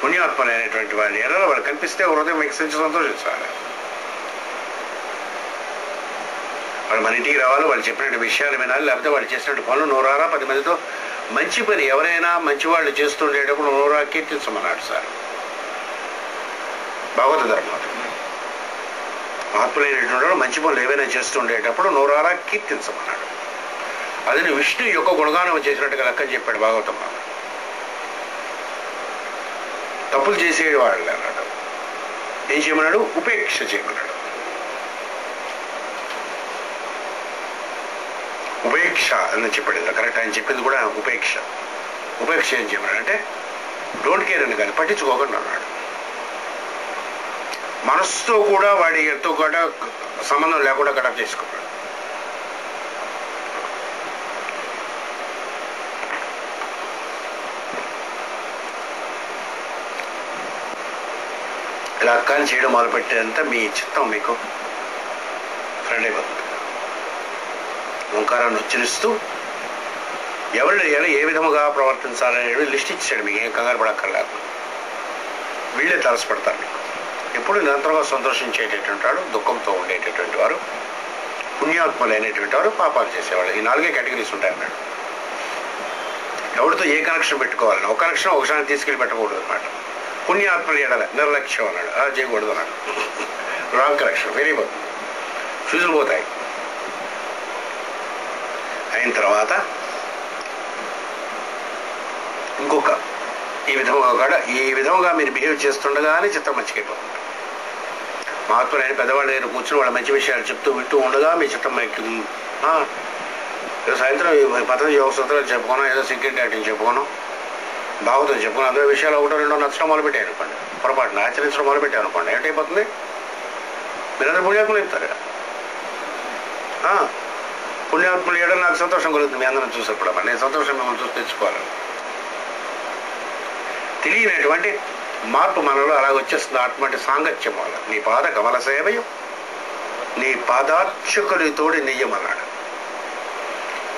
పుణ్యాత్మలైనటువంటి వారి ఎడల వాళ్ళు కనిపిస్తే హృదయం వికసించి సంతోషించాలి. వాళ్ళు మన ఇంటికి రావాలి, వాళ్ళు చెప్పినట్టు విషయాలు వినాలి, లేకపోతే వాళ్ళు చేసినట్టు పనులు నోరారా 10 మందితో మంచి పని ఎవరైనా మంచి వాళ్ళు చేస్తుండేటప్పుడు నోరా కీర్తించమన్నాడు సార్ భాగవత ధర్మాలు. మహాత్ములైనటువంటి వాడు మంచి పనులు ఏవైనా చేస్తుండేటప్పుడు నోరారా కీర్తించమన్నాడు. అది విష్ణు యొక్క గుణగానం చేసినట్టుగా లెక్కని చెప్పాడు భాగవతం. తప్పులు చేసేవాళ్ళు అన్నాడు, ఏం చేయమన్నాడు? ఉపేక్ష చేయమన్నాడు. ఉపేక్ష అని చెప్పాడు, కరెక్ట్ ఆయన చెప్పింది కూడా ఉపేక్ష. ఉపేక్ష ఏం చేయమన్నాడు అంటే డోంట్ కేర్ అని కాదు, పట్టించుకోకండి అన్నాడు. మనసుతో కూడా వాడితో కూడా సంబంధం లేకుండా కడప్ చేసుకున్నాడు. ఇలా అక్కని చేయడం మొదలుపెట్టేంత మీ చిత్తం మీకు ఫ్రెండ్ అయిపోతుంది. ఓంకారాన్ని ఉచ్చరిస్తూ ఎవరిని ఏ విధముగా ప్రవర్తించాలనేది లిస్ట్ ఇచ్చాడు. మీకు ఏం కంగారు పడక్కర్లేదు, వీళ్ళే తలసపడతారు. మీకు ఎప్పుడు నిరంతరంగా సంతోషించేటటువంటి వాడు, దుఃఖంతో ఉండేటటువంటి వారు, పుణ్యాత్ములైనటువంటి వారు, పాపాలు చేసేవాళ్ళు. ఈ 4 కేటగిరీస్ ఉంటాయన్నాడు. ఎవరితో ఏ కనెక్షన్ పెట్టుకోవాలని, ఒక కనెక్షన్ ఒకసారి తీసుకెళ్ళి పెట్టకూడదు అన్నమాట. పుణ్యాత్మలు ఎడల నిర్లక్ష్యం అన్నాడు, అలా చేయకూడదు అన్నాడు. రాంగ్ కనెక్షన్, వెరీ గుడ్, ఫ్యూజులు పోతాయి. అయిన తర్వాత ఇంకొక ఈ విధముగా మీరు బిహేవ్ చేస్తుండగానే చిత్రం మర్చిపోతుంది. మహాత్ములైన పెద్దవాళ్ళు దగ్గర కూర్చుని వాళ్ళ మంచి విషయాలు చెప్తూ వింటూ ఉండగా మీ చిత్తం ఏదో సాయంత్రం పతంజలి యోగ సూత్రాలు చెప్పుకోను, ఏదో సీక్రెట్ యాక్టింగ్ చెప్పుకోను, భాగవతం చెప్పుకోను, అదే విషయాలు 1-2 నచ్చడం మొదలుపెట్టాయి అనుకోండి, పొరపాటున ఆచరించడం మొదలుపెట్టాను అనుకోండి, ఏంటైపోతుంది? మీరందరూ పుణ్యాత్ములు చెప్తారు. పుణ్యాత్ములు ఏడో నాకు సంతోషం కలుగుతుంది. మీ అందరం చూసేప్పుడు నేను సంతోషం మిమ్మల్ని చూసి తెచ్చుకోవాలి. తెలియనటువంటి మార్పు మనలో అలాగ వచ్చేస్తుంది. అటువంటి సాంగత్యం వల్ల నీ పాద కమల సేవయం నీ పాదార్చకులతోడి నెయ్యమన్నాడు.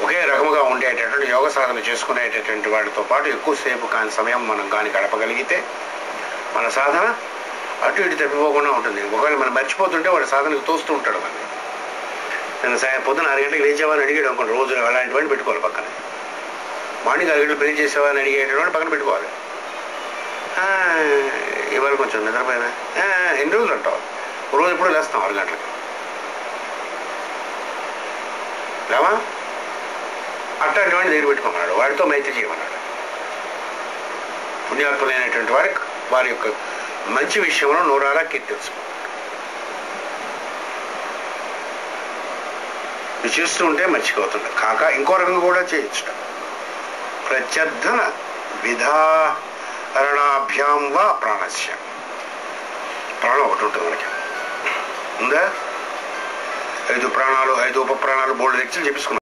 ఒకే రకముగా ఉండేటటువంటి యోగ సాధన చేసుకునేటటువంటి వాటితో పాటు ఎక్కువసేపు కాని సమయం మనం కానీ గడపగలిగితే మన సాధన అటు ఇటు తప్పిపోకుండా ఉంటుంది. ఒకవేళ మనం మర్చిపోతుంటే వాడు సాధనకు తోస్తూ ఉంటాడు. మనకి నేను పొద్దున 6 గంటలకు లేచేవాని అడిగాడు అనుకోండి, రోజు అలాంటివన్నీ పెట్టుకోవాలి పక్కన. మార్నింగ్ 6 గంటలు ప్రే చేసేవాని అడిగేటటువంటి పక్కన పెట్టుకోవాలి. ఇవాళ కొంచెం నిద్రపోయినా ఎన్ని రోజులు అంటావు, రోజు ఎప్పుడు లేస్తాం 6 గంటలకు లేవా? అట్లాంటి వాడిని దగ్గర పెట్టుకోమన్నాడు, వాడితో మైత్రి చేయమన్నాడు. పుణ్యాత్ములైనటువంటి వారి యొక్క మంచి విషయంలో నోరారా కీర్తించు. ఇది చేస్తూ ఉంటే మర్చిపోతుంది. కాక ఇంకో రకంగా కూడా చేయొచ్చు. ప్రత్యర్థన విధారణాభ్యాం వా ప్రాణస్య. ప్రాణం ఒకటి ఉంటుంది మనకి, ఉందా? 5 ప్రాణాలు 5 ఉపప్రాణాలు బోల్డ్ లెక్చర్లు చెప్పుకున్నాం.